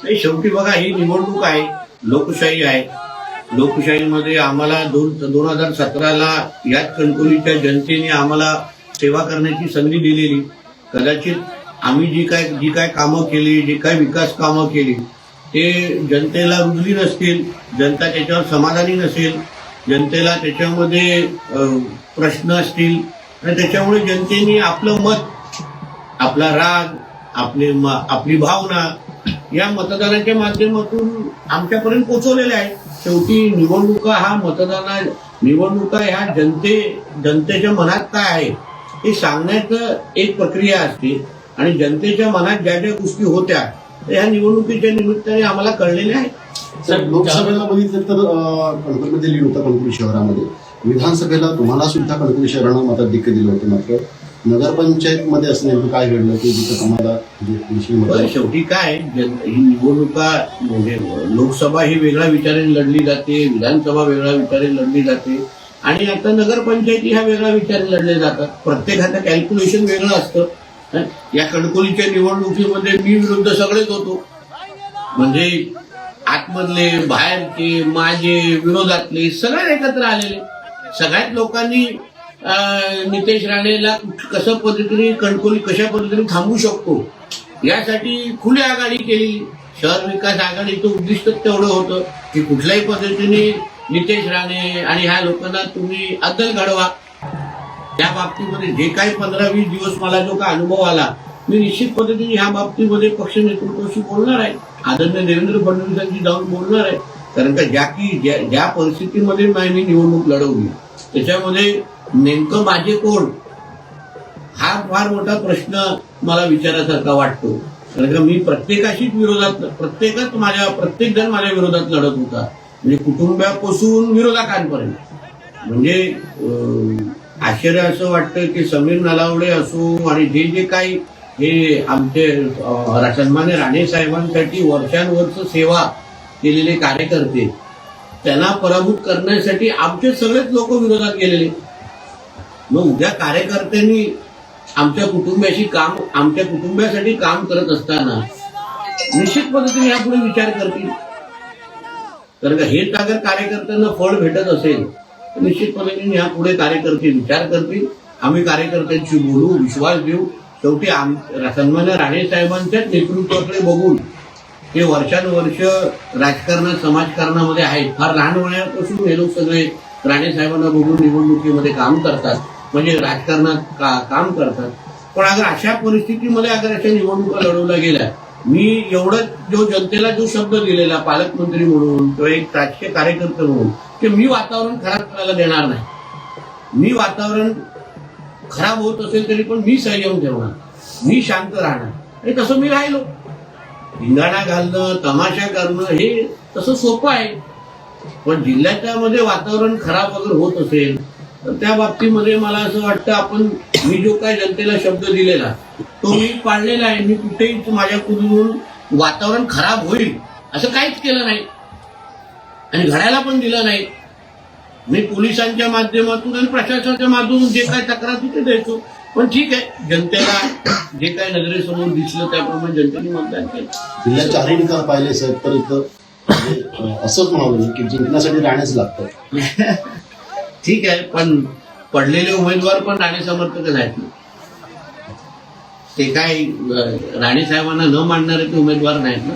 नाही, शेवटी बघा ही निवडणूक आहे, लोकशाही आहे. लोकशाहीमध्ये आम्हाला 2017ला याच कणकवलीच्या जनतेने आम्हाला सेवा करण्याची संधी दिलेली. कदाचित आम्ही जी काय कामं केली, जी काय विकास कामं केली ते जनतेला रुजली नसतील, जनता त्याच्यावर समाधानी नसेल, जनतेला त्याच्यामध्ये प्रश्न असतील आणि त्याच्यामुळे जनतेने आपलं मत, आपला राग, आपली भावना या मतदानाच्या माध्यमातून आमच्यापर्यंत पोहोचवलेल्या आहेत. शेवटी निवडणुका ह्या जनतेच्या मनात काय आहे हे सांगण्याचं एक प्रक्रिया असते आणि जनतेच्या मनात ज्या ज्या गोष्टी होत्या ह्या निवडणुकीच्या निमित्ताने आम्हाला कळलेल्या आहेत. सर, लोकसभेला बघितलं तर कणकवलीमध्ये लीड होता कणकवली शहरामध्ये. विधानसभेला तुम्हाला सुद्धा कणकवली शहरानं मताधिक्य दिलं होतं. मात्र नगरपंचायतमध्ये असं नेमकं काय घडलं की जिथं तुम्हाला शेवटी काय ही निवडणुका म्हणजे लोकसभा ही वेगळ्या विचाराने लढली जाते, विधानसभा वेगळ्या विचाराने लढली जाते आणि आता नगरपंचायती ह्या वेगळ्या विचाराने लढले जातात. प्रत्येकाचं कॅल्क्युलेशन वेगळं असतं. या कणकवलीच्या निवडणुकीमध्ये मी विरुद्ध सगळेच होतो, म्हणजे आतमधले, बाहेरचे, माझे, विरोधातले सगळे एकत्र आलेले. सगळ्याच लोकांनी नितेश राणेला कशा पद्धतीने कशा पद्धतीने थांबवू शकतो यासाठी खुली आघाडी केली. शहर विकास आघाडीचं उद्दिष्ट तेवढं होतं की कुठल्याही पद्धतीने नितेश राणे आणि ह्या लोकांना तुम्ही अद्दल घडवा. त्या बाबतीमध्ये जे काही 15-20 दिवस मला जो काय अनुभव आला, मी निश्चित पद्धतीने ह्या बाबतीमध्ये पक्ष नेतृत्वाशी बोलणार आहे, आदरणीय देवेंद्र फडणवीसांशी जाऊन बोलणार आहे. कारण का ज्या परिस्थितीमध्ये मी निवडणूक लढवली त्याच्यामध्ये नेमकं माझे कोण हा फार मोठा प्रश्न मला विचारासारखा वाटतो. कारण का मी प्रत्येक जण माझ्या विरोधात लढत होता, म्हणजे कुटुंबापासून विरोधकांपर्यंत. म्हणजे आश्चर्य असं वाटतं की समीर नलावडे असो आणि जे काही हे आमचे सन्मान्य राणे साहेबांसाठी वर्षानुवर्ष सेवा केलेले कार्यकर्ते, त्यांना पराभूत करण्यासाठी आमचे सगळेच लोक विरोधात गेलेले. मग उद्या कार्यकर्त्यांनी आमच्या कुटुंबासाठी काम करत असताना निश्चित पद्धतीने यापुढे विचार करतील. कारण का हेच अगर कार्यकर्त्यांना फळ भेटत असेल तर निश्चित पद्धतीने यापुढे कार्यकर्ते विचार करतील. आम्ही कार्यकर्त्यांशी बोलू, विश्वास देऊ. शेवटी सन्मान्य राणे साहेबांच्याच नेतृत्वाकडे बघून ते वर्षानुवर्ष राजकारणात, समाजकारणामध्ये आहेत. फार लहान वयापासून हे लोक सगळे राणे साहेबांना बघून निवडणुकीमध्ये काम करतात, म्हणजे राजकारणात काम करतात. पण अगर अशा परिस्थितीमध्ये अशा निवडणुका लढवल्या गेल्या, मी एवढं जो जनतेला जो शब्द दिलेला पालकमंत्री म्हणून किंवा एक राजकीय कार्यकर्ते म्हणून की मी वातावरण खराब करायला देणार नाही, मी वातावरण खराब होत असेल तरी पण मी संयम ठेवणार, मी शांत राहणार. आणि तसं मी राहिलो. धिंगाणा घालणं, तमाशा करणं हे तसं सोपं आहे, पण जिल्ह्याच्या मध्ये वातावरण खराब वगैरे होत असेल तर त्या बाबतीमध्ये मला असं वाटतं मी जो काय जनतेला शब्द दिलेला तो मी पाळलेला आहे. मी कुठेही माझ्याकडून वातावरण खराब होईल असं काहीच केलं नाही आणि घडायला पण दिलं नाही. मी पोलिसांच्या माध्यमातून आणि प्रशासनाच्या माध्यमातून जे काय तक्रार तिथे द्यायचो. पण ठीक आहे, जनतेला जे काय नजरेसमोर दिसलं त्याप्रमाणे जनतेने मतदान केलं. जिल्ह्यात चारही निकाल पाहिले साहेब तर इथं असंच म्हणावं की जिंकण्यासाठी राहणेच लागतं. ठीक आहे, पण पडलेले उमेदवार पण राणे समर्थकच आहेत ना. ते काय राणे साहेबांना न मानणारे ते उमेदवार नाहीत ना.